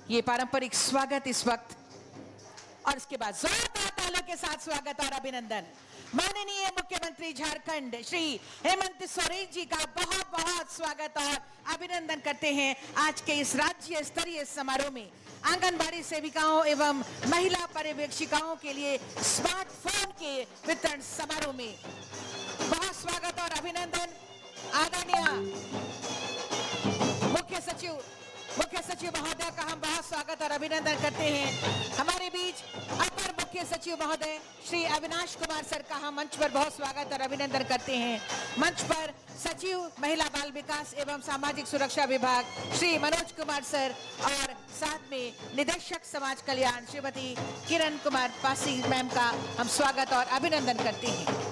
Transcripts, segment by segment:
ये पारंपरिक स्वागत इस वक्त और इसके बाद जोरदार तालियों के साथ स्वागत और अभिनंदन माननीय मुख्यमंत्री झारखंड श्री हेमंत सोरेन जी का बहुत बहुत स्वागत और अभिनंदन करते हैं आज के इस राज्य स्तरीय समारोह में। आंगनबाड़ी सेविकाओं एवं महिला पर्यवेक्षिकाओं के लिए स्मार्टफोन के वितरण समारोह में बहुत स्वागत और अभिनंदन। आदरणीय मुख्य सचिव महोदय का हम बहुत स्वागत और अभिनंदन करते हैं। हमारे बीच अपर मुख्य सचिव महोदय श्री अविनाश कुमार सर का हम मंच पर बहुत स्वागत और अभिनंदन करते हैं। मंच पर सचिव महिला बाल विकास एवं सामाजिक सुरक्षा विभाग श्री मनोज कुमार सर और साथ में निदेशक समाज कल्याण श्रीमती किरण कुमार पासी मैम का हम स्वागत और अभिनंदन करते हैं।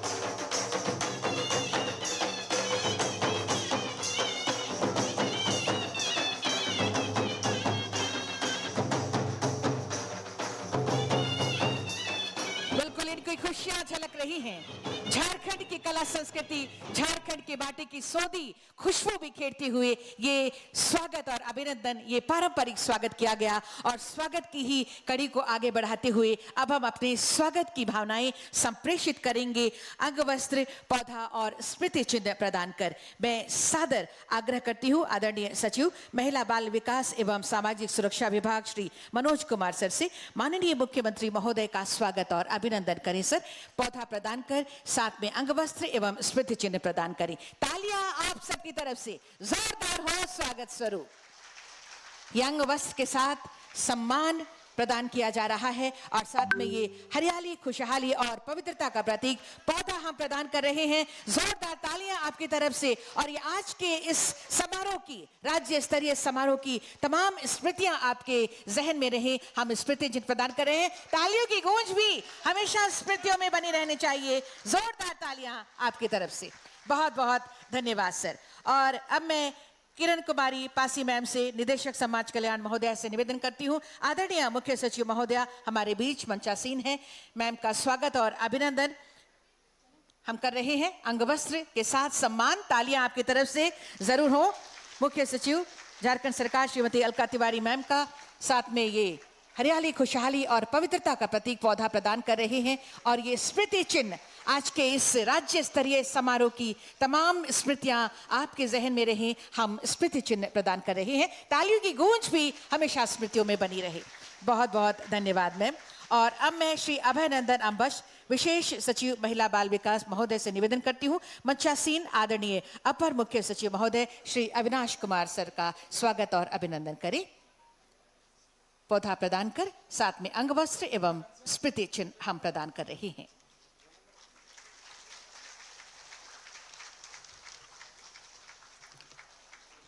खुशियां झलक रही हैं। झारखंड की कला संस्कृति, झारखंड के बाटे की सौदी खुशबू बिखेरते हुए ये स्वागत और अभिनंदन, ये पारंपरिक स्वागत किया गया और स्वागत की ही कड़ी को आगे बढ़ाते हुए अब हम अपने स्वागत की भावनाएं संप्रेषित करेंगे अंग वस्त्र, पौधा और स्मृति चिन्ह प्रदान कर। मैं सादर आग्रह करती हूँ आदरणीय सचिव महिला बाल विकास एवं सामाजिक सुरक्षा विभाग श्री मनोज कुमार सर से माननीय मुख्यमंत्री महोदय का स्वागत और अभिनंदन करें। सर, पौधा प्रदान कर साथ में अंग वस्त्र एवं स्मृति चिन्ह प्रदान करें। तालियां आप सबकी तरफ से जोरदार हो स्वागत स्वरूप। ये अंग वस्त्र के साथ सम्मान प्रदान किया जा रहा है और साथ में ये हरियाली, खुशहाली और पवित्रता का प्रतीक पौधा हम प्रदान कर रहे हैं। जोरदार तालियां आपकी तरफ से। और ये आज के इस समारोह की, राज्य स्तरीय समारोह की तमाम स्मृतियां आपके जहन में रहे, हम स्मृति चिन्ह प्रदान कर रहे हैं। तालियों की गूंज भी हमेशा स्मृतियों में बनी रहनी चाहिए। जोरदार तालियां आपकी तरफ से। बहुत बहुत धन्यवाद सर। और अब मैं किरण कुमारी पासी मैम से, निदेशक समाज कल्याण महोदय से निवेदन करती हूं। आदरणीय मुख्य सचिव महोदय हमारे बीच मंचासीन हैं। मैम का स्वागत और अभिनंदन हम कर रहे हैं। अंग वस्त्र के साथ सम्मान, तालियां आपकी तरफ से जरूर हो। मुख्य सचिव झारखंड सरकार श्रीमती अलका तिवारी मैम का साथ में ये हरियाली, खुशहाली और पवित्रता का प्रतीक पौधा प्रदान कर रहे हैं और ये स्मृति चिन्ह आज के इस राज्य स्तरीय समारोह की तमाम स्मृतियां आपके जहन में रहे, हम स्मृति चिन्ह प्रदान कर रहे हैं। तालियों की गूंज भी हमेशा स्मृतियों में बनी रहे। बहुत बहुत धन्यवाद मैम। और अब मैं श्री अभय नंदन अंबश, विशेष सचिव महिला बाल विकास महोदय से निवेदन करती हूँ मंचासीन आदरणीय अपर मुख्य सचिव महोदय श्री अविनाश कुमार सर का स्वागत और अभिनंदन करें। पौधा प्रदान कर साथ में अंग वस्त्र एवं स्मृति चिन्ह हम प्रदान कर रहे हैं।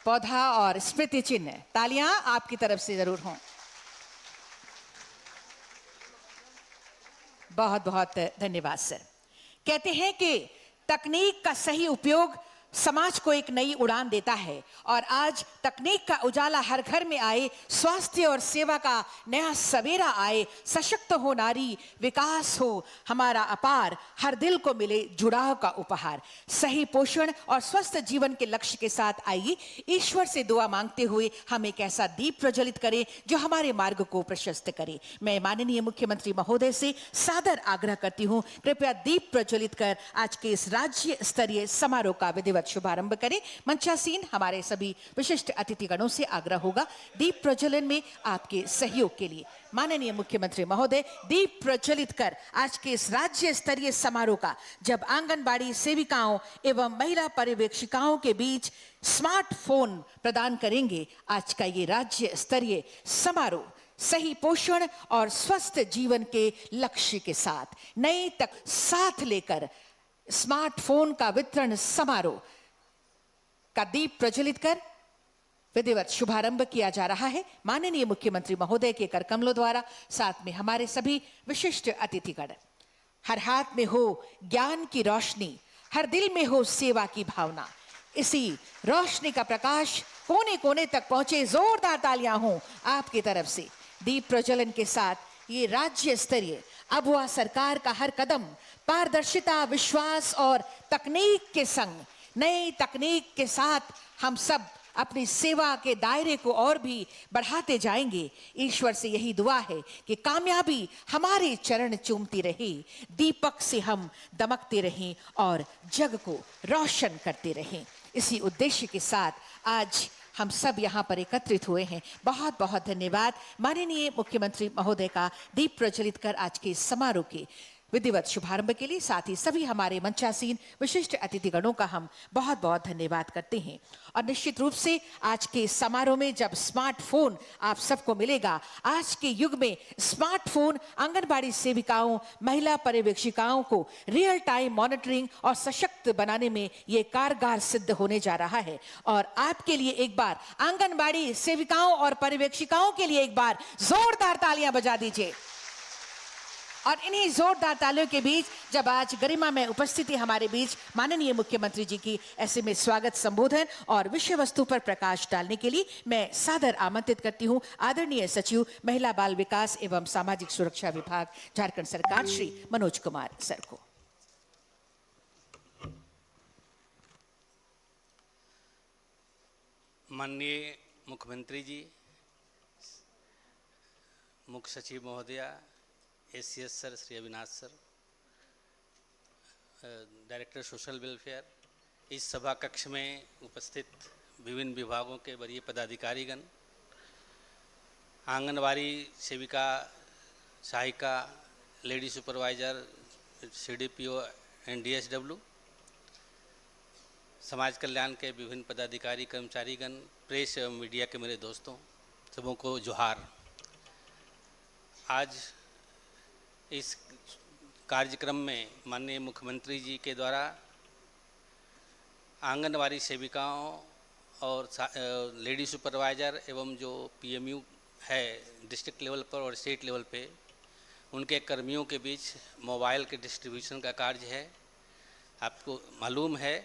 पौधा और स्मृति चिन्ह, तालियां आपकी तरफ से जरूर हों। बहुत बहुत धन्यवाद सर। कहते हैं कि तकनीक का सही उपयोग समाज को एक नई उड़ान देता है और आज तकनीक का उजाला हर घर में आए, स्वास्थ्य और सेवा का नया सवेरा आए, सशक्त हो नारी, विकास हो हमारा अपार, हर दिल को मिले जुड़ाव का उपहार। सही पोषण और स्वस्थ जीवन के लक्ष्य के साथ आइए ईश्वर से दुआ मांगते हुए हम एक ऐसा दीप प्रज्वलित करें जो हमारे मार्ग को प्रशस्त करे। मैं माननीय मुख्यमंत्री महोदय से सादर आग्रह करती हूँ, कृपया दीप प्रज्वलित कर आज के इस राज्य स्तरीय समारोह का विधिवत शुभारंभ करें। मंचासीन हमारे सभी विशिष्ट अतिथिगणों से आग्रह होगा दीप प्रज्वलन में आपके सहयोग के लिए। माननीय मुख्यमंत्री महोदय, दीप प्रज्वलित कर आज के इस राज्य स्तरीय समारोह का, जब आंगनबाड़ी सेविकाओं एवं महिला पर्यवेक्षिकाओं के बीच स्मार्टफोन प्रदान करेंगे, आज का ये राज्य स्तरीय समारोह सही पोषण और स्वस्थ जीवन के लक्ष्य के साथ नई तक साथ लेकर स्मार्टफोन का वितरण समारोह का दीप प्रज्वलित कर विधिवत शुभारंभ किया जा रहा है माननीय मुख्यमंत्री महोदय के कर कमलों द्वारा, साथ में हमारे सभी विशिष्ट अतिथिगण। हर हाथ में हो ज्ञान की रोशनी, हर दिल में हो सेवा की भावना, इसी रोशनी का प्रकाश कोने कोने तक पहुंचे। जोरदार तालियां हों आपकी तरफ से। दीप प्रज्वलन के साथ ये राज्य स्तरीय अब हुआ सरकार का हर कदम पारदर्शिता, विश्वास और तकनीक के संग, नई तकनीक के साथ हम सब अपनी सेवा के दायरे को और भी बढ़ाते जाएंगे। ईश्वर से यही दुआ है कि कामयाबी हमारे चरण चूमती रहे, दीपक से हम दमकते रहें और जग को रोशन करते रहें। इसी उद्देश्य के साथ आज हम सब यहाँ पर एकत्रित हुए हैं। बहुत बहुत धन्यवाद माननीय मुख्यमंत्री महोदय का दीप प्रज्वलित कर आज के समारोह के विधिवत शुभारंभ के लिए, साथ ही सभी हमारे मंचासीन विशिष्ट अतिथिगणों का हम बहुत बहुत धन्यवाद करते हैं। और निश्चित रूप से आज के समारोह में जब स्मार्टफोन आप सबको मिलेगा, आज के युग में स्मार्टफोन आंगनबाड़ी सेविकाओं, महिला पर्यवेक्षिकाओं को रियल टाइम मॉनिटरिंग और सशक्त बनाने में ये कारगर सिद्ध होने जा रहा है। और आपके लिए एक बार आंगनबाड़ी सेविकाओं और पर्यवेक्षिकाओं के लिए एक बार जोरदार तालियां बजा दीजिए। और इन्हीं जोरदार तालियों के बीच जब आज गरिमा में उपस्थिति हमारे बीच माननीय मुख्यमंत्री जी की ऐसे में स्वागत संबोधन और विषय वस्तु पर प्रकाश डालने के लिए मैं सादर आमंत्रित करती हूं आदरणीय सचिव महिला बाल विकास एवं सामाजिक सुरक्षा विभाग झारखंड सरकार श्री मनोज कुमार सर को। माननीय मुख्यमंत्री जी, मुख्य सचिव महोदया, ACS sir Shri Avinash sir, director social welfare, इस सभा कक्ष में उपस्थित विभिन्न विभागों के वरीय पदाधिकारीगण, आंगनबाड़ी सेविका, सहायिका, lady supervisor, CDPO and DSW, समाज कल्याण के विभिन्न पदाधिकारी, कर्मचारीगण, प्रेस एवं मीडिया के मेरे दोस्तों, सबों को जोहार। आज इस कार्यक्रम में माननीय मुख्यमंत्री जी के द्वारा आंगनबाड़ी सेविकाओं और लेडी सुपरवाइजर एवं जो पीएमयू है डिस्ट्रिक्ट लेवल पर और स्टेट लेवल पे, उनके कर्मियों के बीच मोबाइल के डिस्ट्रीब्यूशन का कार्य है। आपको मालूम है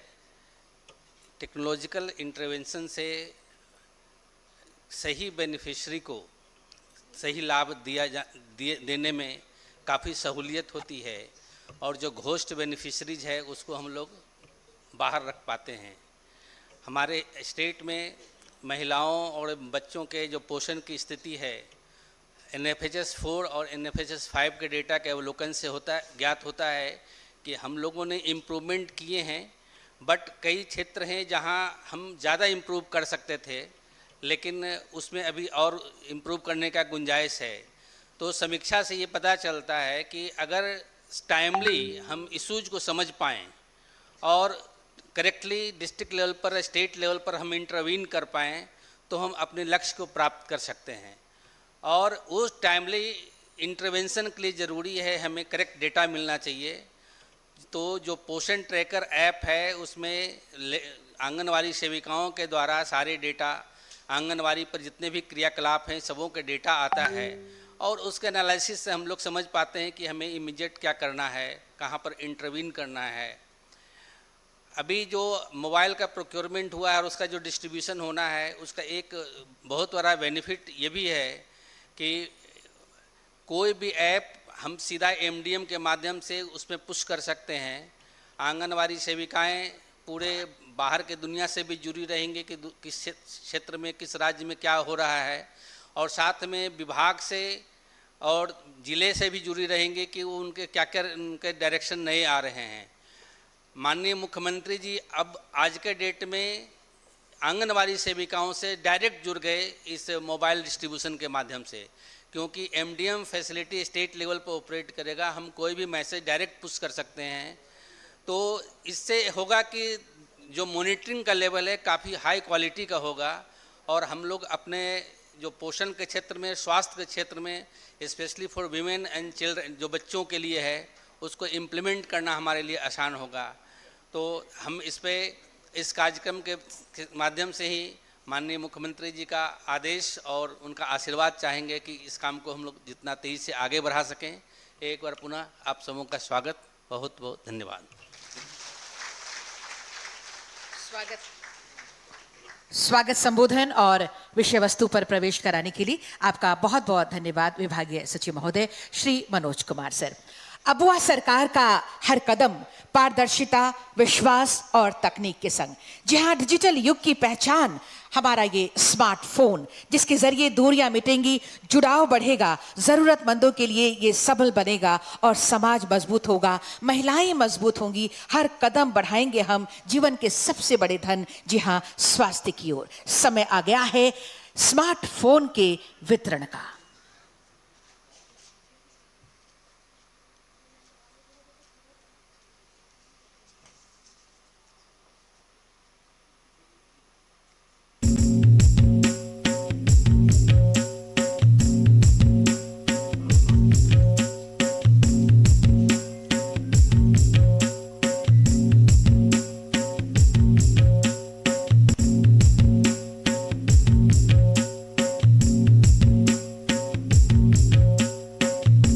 टेक्नोलॉजिकल इंटरवेंशन से सही बेनिफिशरी को सही लाभ देने में काफ़ी सहूलियत होती है और जो घोस्ट बेनिफिशरीज है उसको हम लोग बाहर रख पाते हैं। हमारे स्टेट में महिलाओं और बच्चों के जो पोषण की स्थिति है NFHS 4 और NFHS 5 के डेटा के अवलोकन से ज्ञात होता है कि हम लोगों ने इम्प्रूवमेंट किए हैं, बट कई क्षेत्र हैं जहां हम ज़्यादा इम्प्रूव कर सकते थे, लेकिन उसमें अभी और इम्प्रूव करने का गुंजाइश है। तो समीक्षा से ये पता चलता है कि अगर टाइमली हम इशूज़ को समझ पाएँ और करेक्टली डिस्ट्रिक्ट लेवल पर, स्टेट लेवल पर हम इंटरवीन कर पाएँ तो हम अपने लक्ष्य को प्राप्त कर सकते हैं। और उस टाइमली इंटरवेंशन के लिए ज़रूरी है हमें करेक्ट डेटा मिलना चाहिए। तो जो पोषण ट्रैकर ऐप है उसमें आंगनवाड़ी सेविकाओं के द्वारा सारे डेटा, आंगनवाड़ी पर जितने भी क्रियाकलाप हैं सबों के डेटा आता है और उसके एनालिसिस से हम लोग समझ पाते हैं कि हमें इमीडिएट क्या करना है, कहाँ पर इंटरवीन करना है। अभी जो मोबाइल का प्रोक्योरमेंट हुआ है और उसका जो डिस्ट्रीब्यूशन होना है, उसका एक बहुत बड़ा बेनिफिट ये भी है कि कोई भी ऐप हम सीधा एमडीएम के माध्यम से उसमें पुश कर सकते हैं। आंगनवाड़ी सेविकाएं पूरे बाहर के दुनिया से भी जुड़ी रहेंगे कि किस क्षेत्र में, किस राज्य में क्या हो रहा है, और साथ में विभाग से और ज़िले से भी जुड़ी रहेंगे कि वो उनके क्या क्या उनके डायरेक्शन नए आ रहे हैं। माननीय मुख्यमंत्री जी अब आज के डेट में आंगनवाड़ी सेविकाओं से डायरेक्ट जुड़ गए इस मोबाइल डिस्ट्रीब्यूशन के माध्यम से, क्योंकि एमडीएम फैसिलिटी स्टेट लेवल पर ऑपरेट करेगा, हम कोई भी मैसेज डायरेक्ट पुश कर सकते हैं। तो इससे होगा कि जो मॉनिटरिंग का लेवल है काफ़ी हाई क्वालिटी का होगा और हम लोग अपने जो पोषण के क्षेत्र में, स्वास्थ्य के क्षेत्र में, specially for women and children, जो बच्चों के लिए है, उसको इम्प्लीमेंट करना हमारे लिए आसान होगा। तो हम इस कार्यक्रम के माध्यम से ही माननीय मुख्यमंत्री जी का आदेश और उनका आशीर्वाद चाहेंगे कि इस काम को हम लोग जितना तेज़ी से आगे बढ़ा सकें। एक बार पुनः आप सबों का स्वागत, बहुत बहुत धन्यवाद। स्वागत संबोधन और विषय वस्तु पर प्रवेश कराने के लिए आपका बहुत बहुत धन्यवाद विभागीय सचिव महोदय श्री मनोज कुमार सर। अबुआ सरकार का हर कदम पारदर्शिता, विश्वास और तकनीक के संग। जी हाँ, डिजिटल युग की पहचान हमारा ये स्मार्टफोन, जिसके जरिए दूरियां मिटेंगी, जुड़ाव बढ़ेगा, जरूरतमंदों के लिए ये सबल बनेगा और समाज मजबूत होगा, महिलाएं मजबूत होंगी। हर कदम बढ़ाएंगे हम जीवन के सबसे बड़े धन, जी हाँ, स्वास्थ्य की ओर। समय आ गया है स्मार्टफोन के वितरण का।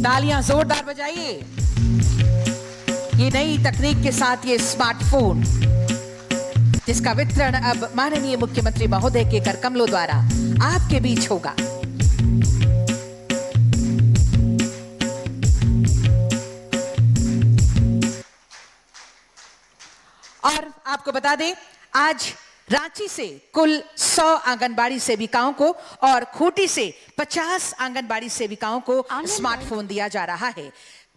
तालियां जोरदार बजाइए। ये नई तकनीक के साथ ये स्मार्टफोन, जिसका वितरण अब माननीय मुख्यमंत्री महोदय के कर कमलों द्वारा आपके बीच होगा। और आपको बता दें, आज रांची से कुल 100 आंगनबाड़ी सेविकाओं को और खूंटी से 50 आंगनबाड़ी सेविकाओं को स्मार्टफोन दिया जा रहा है।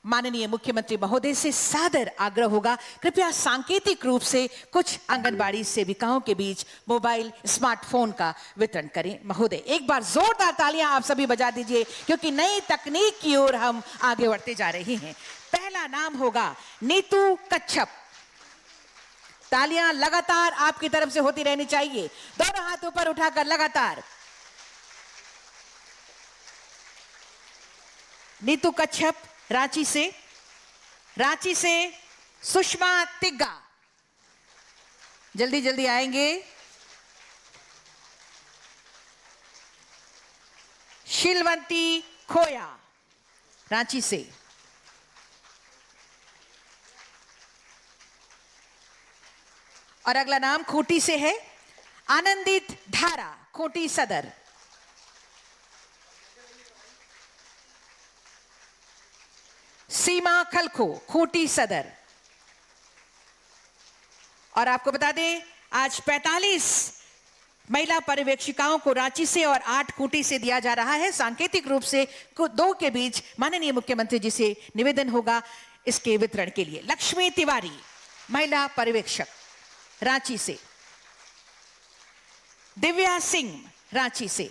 माननीय मुख्यमंत्री महोदय से सादर आग्रह होगा, कृपया सांकेतिक रूप से कुछ आंगनबाड़ी सेविकाओं के बीच मोबाइल स्मार्टफोन का वितरण करें। महोदय, एक बार जोरदार तालियां आप सभी बजा दीजिए, क्योंकि नई तकनीक की ओर हम आगे बढ़ते जा रहे हैं। पहला नाम होगा नीतू कच्छप। तालियां लगातार आपकी तरफ से होती रहनी चाहिए, दोनों हाथ ऊपर उठाकर लगातार। नीतू कच्छप रांची से सुषमा तिग्गा जल्दी जल्दी आएंगे। शीलवंती खोया रांची से। और अगला नाम खूंटी से है, आनंदित धारा, खूंटी सदर। सीमा खलखो, खूंटी सदर। और आपको बता दें, आज 45 महिला पर्यवेक्षिकाओं को रांची से और 8 खूंटी से दिया जा रहा है। सांकेतिक रूप से 2 के बीच माननीय मुख्यमंत्री जी से निवेदन होगा इसके वितरण के लिए। लक्ष्मी तिवारी, महिला पर्यवेक्षक रांची से। दिव्या सिंह रांची से।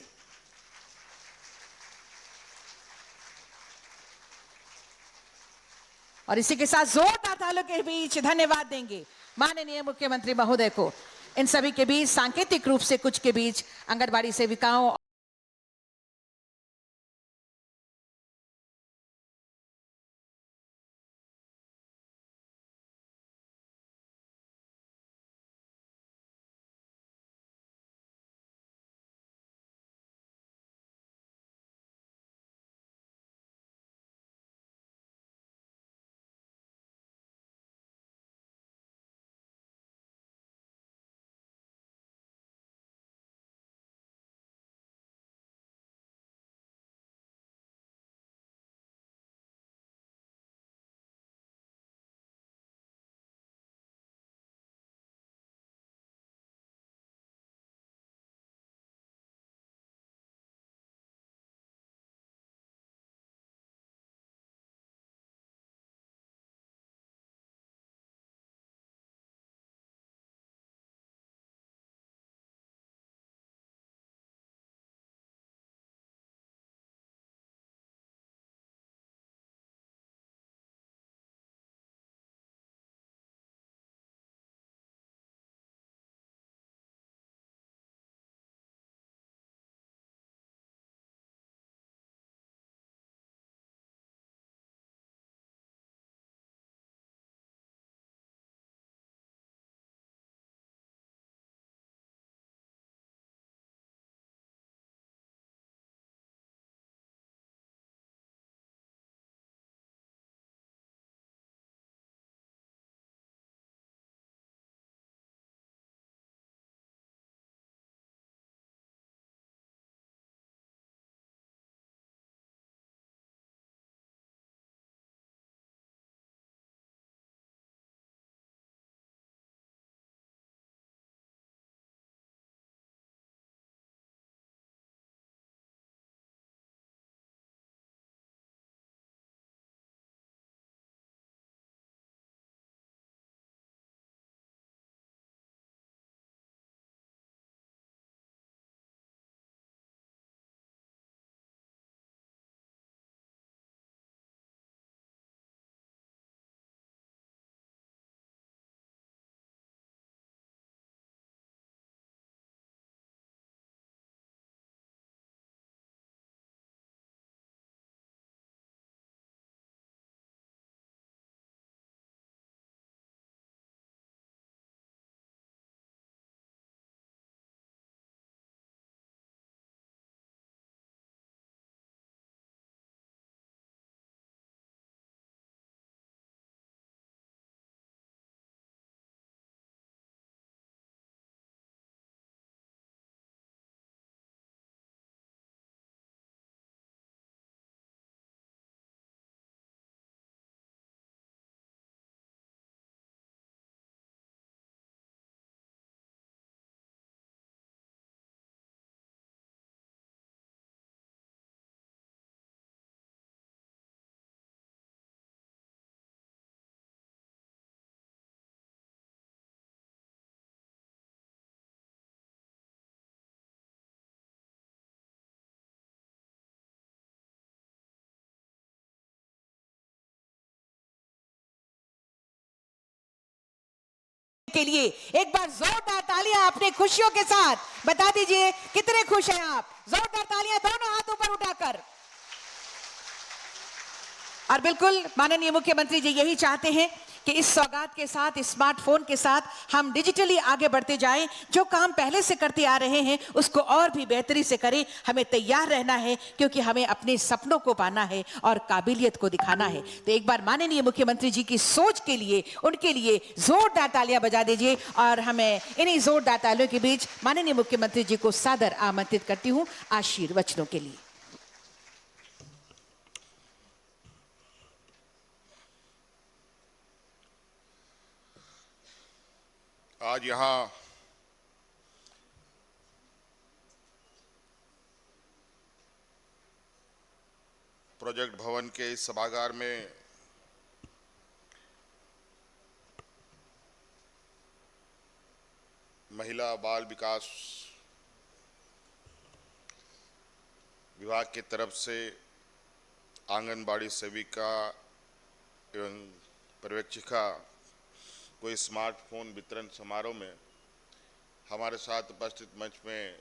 और इसी के साथ जोरदार तालियों के बीच धन्यवाद देंगे माननीय मुख्यमंत्री महोदय को। इन सभी के बीच सांकेतिक रूप से कुछ के बीच आंगनबाड़ी सेविकाओं के लिए एक बार जोरदार तालियां अपने खुशियों के साथ बता दीजिए कितने खुश हैं आप। जोरदार तालियां दोनों हाथ ऊपर उठाकर। और बिल्कुल माननीय मुख्यमंत्री जी यही चाहते हैं कि इस सौगात के साथ, इस स्मार्टफोन के साथ हम डिजिटली आगे बढ़ते जाएं। जो काम पहले से करते आ रहे हैं उसको और भी बेहतरी से करें। हमें तैयार रहना है क्योंकि हमें अपने सपनों को पाना है और काबिलियत को दिखाना है। तो एक बार माननीय मुख्यमंत्री जी की सोच के लिए, उनके लिए जोरदार तालियां बजा दीजिए। और हमें इन्हीं जोरदार तालियों के बीच माननीय मुख्यमंत्री जी को सादर आमंत्रित करती हूं आशीर्वचनों के लिए। आज यहाँ प्रोजेक्ट भवन के इस सभागार में महिला बाल विकास विभाग की तरफ से आंगनबाड़ी सेविका एवं पर्यवेक्षिका को स्मार्टफोन वितरण समारोह में हमारे साथ उपस्थित मंच में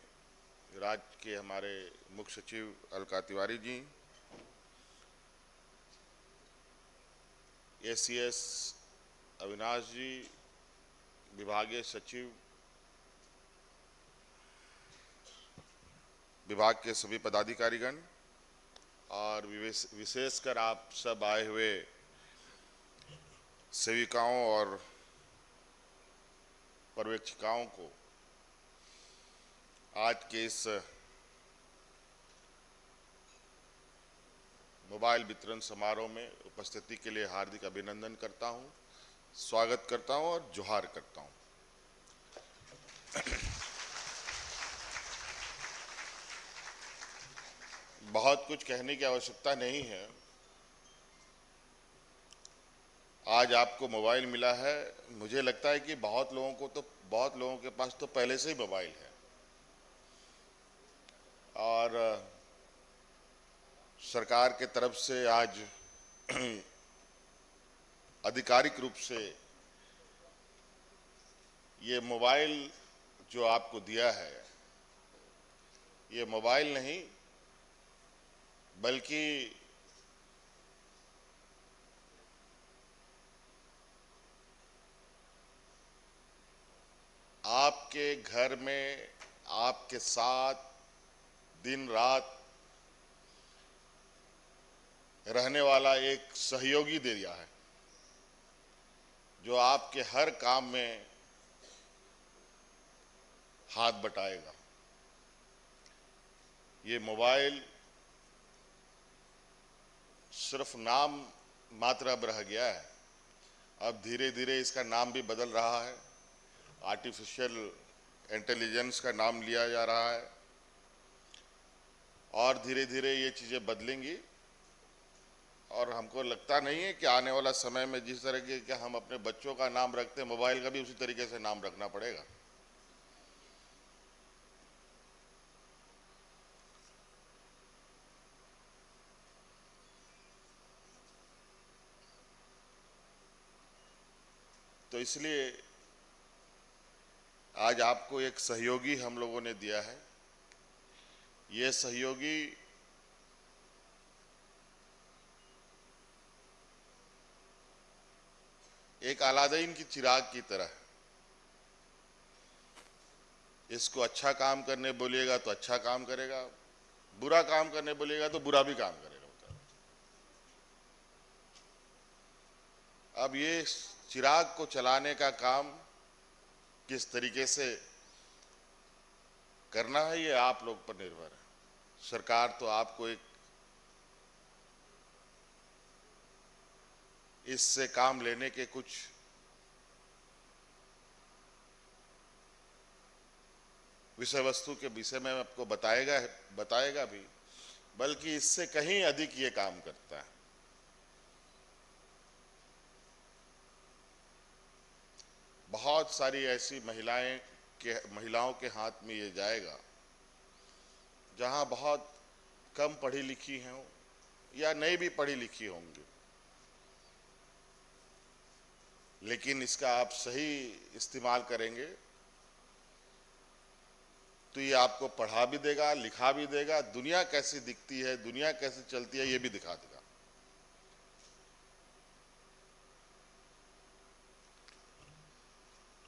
राज्य के हमारे मुख्य सचिव अलका तिवारी जी, एसीएस अविनाश जी, विभागीय सचिव, विभाग के सभी पदाधिकारीगण और विशेषकर आप सब आए हुए सेविकाओं और पर्यवेक्षिकाओं को आज के इस मोबाइल वितरण समारोह में उपस्थिति के लिए हार्दिक अभिनंदन करता हूं, स्वागत करता हूं और जोहार करता हूं। बहुत कुछ कहने की आवश्यकता नहीं है। आज आपको मोबाइल मिला है। मुझे लगता है कि बहुत लोगों के पास तो पहले से ही मोबाइल है और सरकार के तरफ से आज आधिकारिक रूप से ये मोबाइल जो आपको दिया है, ये मोबाइल नहीं बल्कि आपके घर में आपके साथ दिन रात रहने वाला एक सहयोगी दे दिया है, जो आपके हर काम में हाथ बटाएगा। ये मोबाइल सिर्फ नाम मात्र अब रह गया है। अब धीरे धीरे इसका नाम भी बदल रहा है, आर्टिफिशियल इंटेलिजेंस का नाम लिया जा रहा है और धीरे धीरे ये चीज़ें बदलेंगी। और हमको लगता नहीं है कि आने वाला समय में जिस तरह के हम अपने बच्चों का नाम रखते हैं, मोबाइल का भी उसी तरीके से नाम रखना पड़ेगा। तो इसलिए आज आपको एक सहयोगी हम लोगों ने दिया है। ये सहयोगी एक अलादीन की चिराग की तरह है। इसको अच्छा काम करने बोलिएगा तो अच्छा काम करेगा, बुरा काम करने बोलिएगा तो बुरा भी काम करेगा। अब ये चिराग को चलाने का काम किस तरीके से करना है, ये आप लोग पर निर्भर है। सरकार तो आपको एक इससे काम लेने के कुछ विषय वस्तु के विषय में आपको बताएगा भी, बल्कि इससे कहीं अधिक ये काम करता है। बहुत सारी ऐसी महिलाओं के हाथ में ये जाएगा जहां बहुत कम पढ़ी लिखी हैं या नहीं भी पढ़ी लिखी होंगी, लेकिन इसका आप सही इस्तेमाल करेंगे तो ये आपको पढ़ा भी देगा, लिखा भी देगा, दुनिया कैसी दिखती है, दुनिया कैसे चलती है, ये भी दिखा देगा।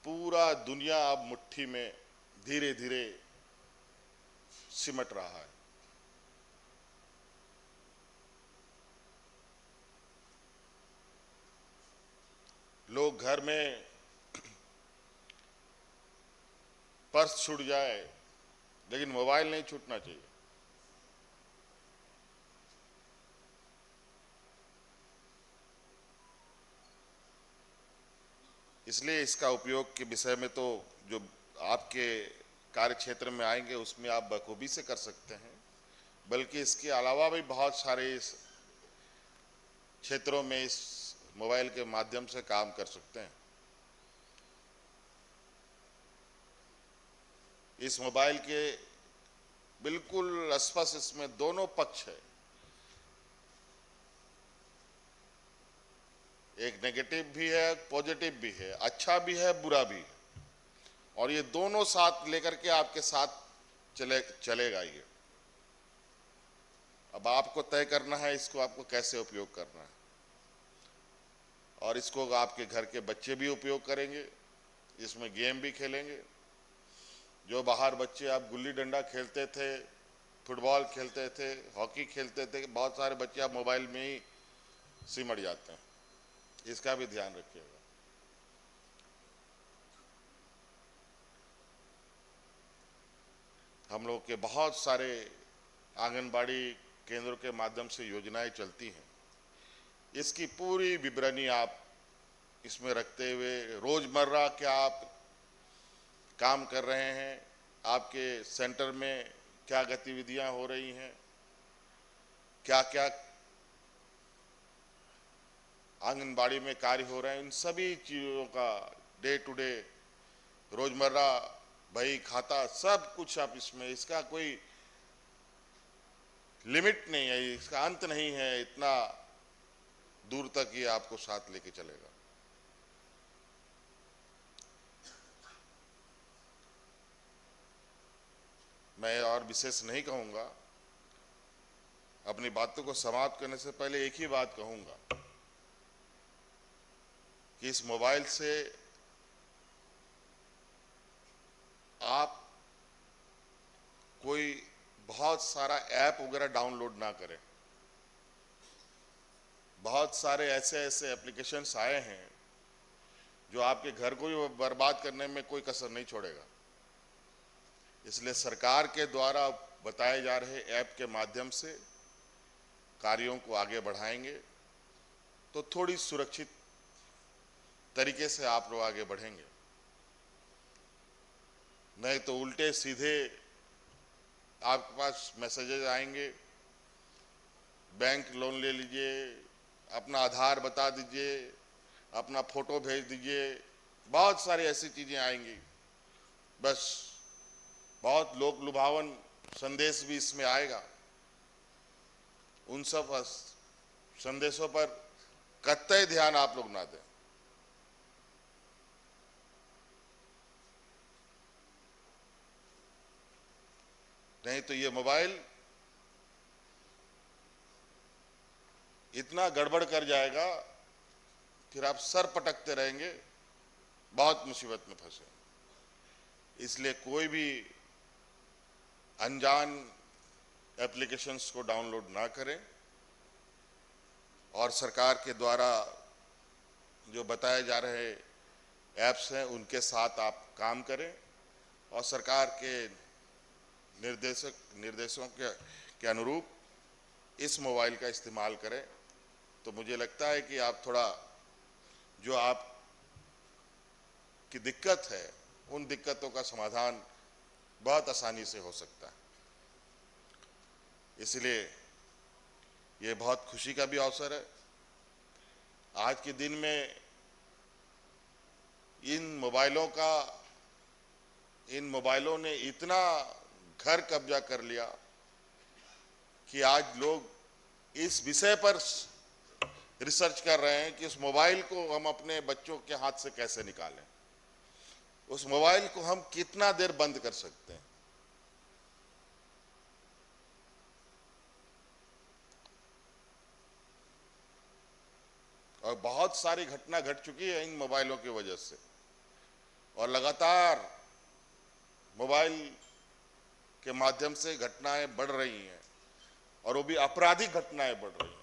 पूरा दुनिया अब मुट्ठी में धीरे धीरे सिमट रहा है। लोग घर में पर्स छूट जाए लेकिन मोबाइल नहीं छूटना चाहिए। इसलिए इसका उपयोग के विषय में तो जो आपके कार्य क्षेत्र में आएंगे उसमें आप बखूबी से कर सकते हैं, बल्कि इसके अलावा भी बहुत सारे इस क्षेत्रों में इस मोबाइल के माध्यम से काम कर सकते हैं। इस मोबाइल के बिल्कुल स्पष्ट इसमें दोनों पक्ष है, एक नेगेटिव भी है, पॉजिटिव भी है, अच्छा भी है, बुरा भी है, और ये दोनों साथ लेकर के आपके साथ चलेगा ये। अब आपको तय करना है इसको आपको कैसे उपयोग करना है, और इसको आपके घर के बच्चे भी उपयोग करेंगे, इसमें गेम भी खेलेंगे। जो बाहर बच्चे आप गुल्ली डंडा खेलते थे, फुटबॉल खेलते थे, हॉकी खेलते थे, बहुत सारे बच्चे आप मोबाइल में ही सिमट जाते हैं, इसका भी ध्यान रखिएगा। हम लोग के बहुत सारे आंगनबाड़ी केंद्रों के माध्यम से योजनाएं चलती हैं, इसकी पूरी विवरणी आप इसमें रखते हुए रोजमर्रा क्या आप काम कर रहे हैं, आपके सेंटर में क्या गतिविधियां हो रही हैं, क्या क्या आंगनबाड़ी में कार्य हो रहे हैं, इन सभी चीज़ों का डे टू डे रोजमर्रा बही खाता सब कुछ आप इसमें, इसका कोई लिमिट नहीं है, इसका अंत नहीं है, इतना दूर तक ये आपको साथ लेके चलेगा। मैं और विशेष नहीं कहूंगा, अपनी बातों को समाप्त करने से पहले एक ही बात कहूंगा कि इस मोबाइल से आप कोई बहुत सारा ऐप वगैरह डाउनलोड ना करें। बहुत सारे ऐसे एप्लीकेशंस आए हैं जो आपके घर को ही बर्बाद करने में कोई कसर नहीं छोड़ेगा। इसलिए सरकार के द्वारा बताए जा रहे ऐप के माध्यम से कार्यों को आगे बढ़ाएंगे तो थोड़ी सुरक्षित तरीके से आप लोग आगे बढ़ेंगे, नहीं तो उल्टे सीधे आपके पास मैसेजेस आएंगे, बैंक लोन ले लीजिए, अपना आधार बता दीजिए, अपना फोटो भेज दीजिए, बहुत सारी ऐसी चीजें आएंगी। बस बहुत लोक लुभावन संदेश भी इसमें आएगा, उन सब संदेशों पर कतई ध्यान आप लोग ना दें। नहीं तो ये मोबाइल इतना गड़बड़ कर जाएगा, फिर आप सर पटकते रहेंगे, बहुत मुसीबत में फंसे। इसलिए कोई भी अनजान एप्लीकेशंस को डाउनलोड ना करें, और सरकार के द्वारा जो बताए जा रहे ऐप्स हैं उनके साथ आप काम करें, और सरकार के निर्देशों के अनुरूप इस मोबाइल का इस्तेमाल करें। तो मुझे लगता है कि आप थोड़ा जो आप की दिक्कत है उन दिक्कतों का समाधान बहुत आसानी से हो सकता है। इसलिए ये बहुत खुशी का भी अवसर है। आज के दिन में इन मोबाइलों ने इतना घर कब्जा कर लिया कि आज लोग इस विषय पर रिसर्च कर रहे हैं कि उस मोबाइल को हम अपने बच्चों के हाथ से कैसे निकालें, उस मोबाइल को हम कितना देर बंद कर सकते हैं। और बहुत सारी घटना घट चुकी है इन मोबाइलों की वजह से, और लगातार मोबाइल के माध्यम से घटनाएं बढ़ रही हैं, और वो भी आपराधिक घटनाएं बढ़ रही हैं।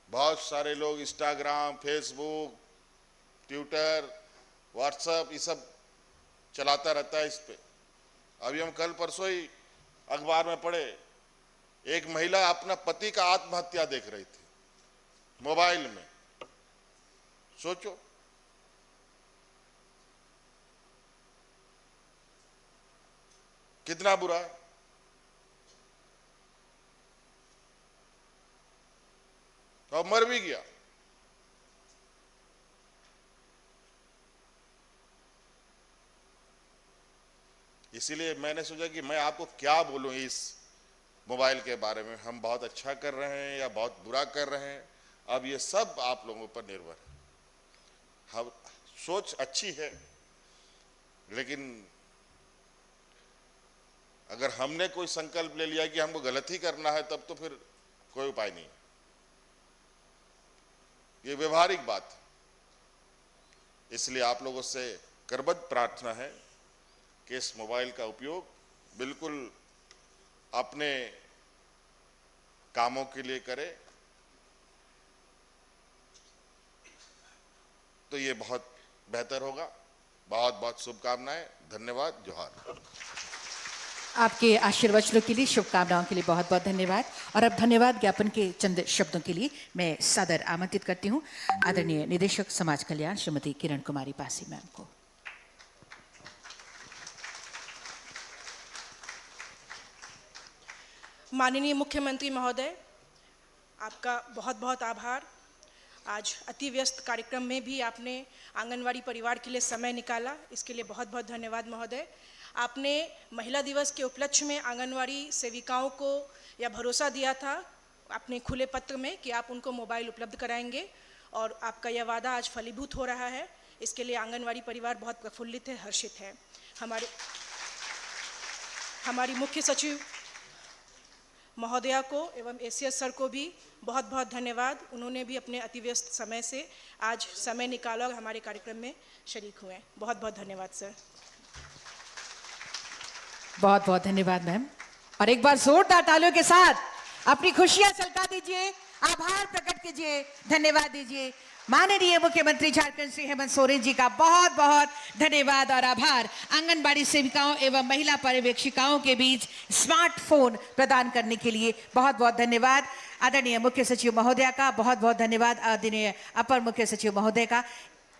बहुत सारे लोग इंस्टाग्राम, फेसबुक, ट्विटर, व्हाट्सएप ये सब चलाता रहता है इस पे। अभी हम कल परसों ही अखबार में पढ़े, एक महिला अपना पति का आत्महत्या देख रही थी मोबाइल में। सोचो, कितना बुरा है। तो मर भी गया। इसीलिए मैंने सोचा कि मैं आपको क्या बोलूं इस मोबाइल के बारे में। हम बहुत अच्छा कर रहे हैं या बहुत बुरा कर रहे हैं, अब ये सब आप लोगों पर निर्भर है। हम सोच अच्छी है, लेकिन अगर हमने कोई संकल्प ले लिया कि हमको गलत ही करना है, तब तो फिर कोई उपाय नहीं। ये व्यवहारिक बात है। इसलिए आप लोगों से करबद्ध प्रार्थना है कि इस मोबाइल का उपयोग बिल्कुल अपने कामों के लिए करें, तो ये बहुत बेहतर होगा। बहुत बहुत शुभकामनाएं। धन्यवाद। जोहार। आपके आशीर्वचनों के लिए, शुभकामनाओं के लिए बहुत बहुत धन्यवाद। और अब धन्यवाद ज्ञापन के चंद शब्दों के लिए मैं सादर आमंत्रित करती हूं आदरणीय निदेशक समाज कल्याण श्रीमती किरण कुमारी पासी मैम को। माननीय मुख्यमंत्री महोदय, आपका बहुत बहुत आभार। आज अति व्यस्त कार्यक्रम में भी आपने आंगनवाड़ी परिवार के लिए समय निकाला, इसके लिए बहुत बहुत धन्यवाद महोदय। आपने महिला दिवस के उपलक्ष्य में आंगनवाड़ी सेविकाओं को यह भरोसा दिया था अपने खुले पत्र में कि आप उनको मोबाइल उपलब्ध कराएंगे, और आपका यह वादा आज फलीभूत हो रहा है। इसके लिए आंगनवाड़ी परिवार बहुत प्रफुल्लित है, हर्षित है। हमारी मुख्य सचिव महोदया को एवं एसीएस सर को भी बहुत बहुत धन्यवाद। उन्होंने भी अपने अति व्यस्त समय से आज समय निकाला और हमारे कार्यक्रम में शरीक हुए। बहुत बहुत धन्यवाद सर। बहुत बहुत धन्यवाद मैम। और एक बार जोरदार तालियों के साथ अपनी खुशियां छलका दीजिए, आभार प्रकट कीजिए, धन्यवाद दीजिए। माननीय मुख्यमंत्री झारखंड श्री हेमंत सोरेन जी का बहुत बहुत धन्यवाद और आभार। आंगनबाड़ी सेविकाओं एवं महिला पर्यवेक्षिकाओं के बीच स्मार्टफोन प्रदान करने के लिए बहुत बहुत धन्यवाद। आदरणीय मुख्य सचिव महोदया का बहुत बहुत धन्यवाद, आदरणीय अपर मुख्य सचिव महोदय का,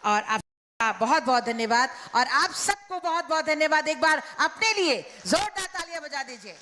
और आपका बहुत बहुत धन्यवाद। और आप सबको बहुत बहुत धन्यवाद। एक बार अपने लिए जोरदार तालियां बजा दीजिए।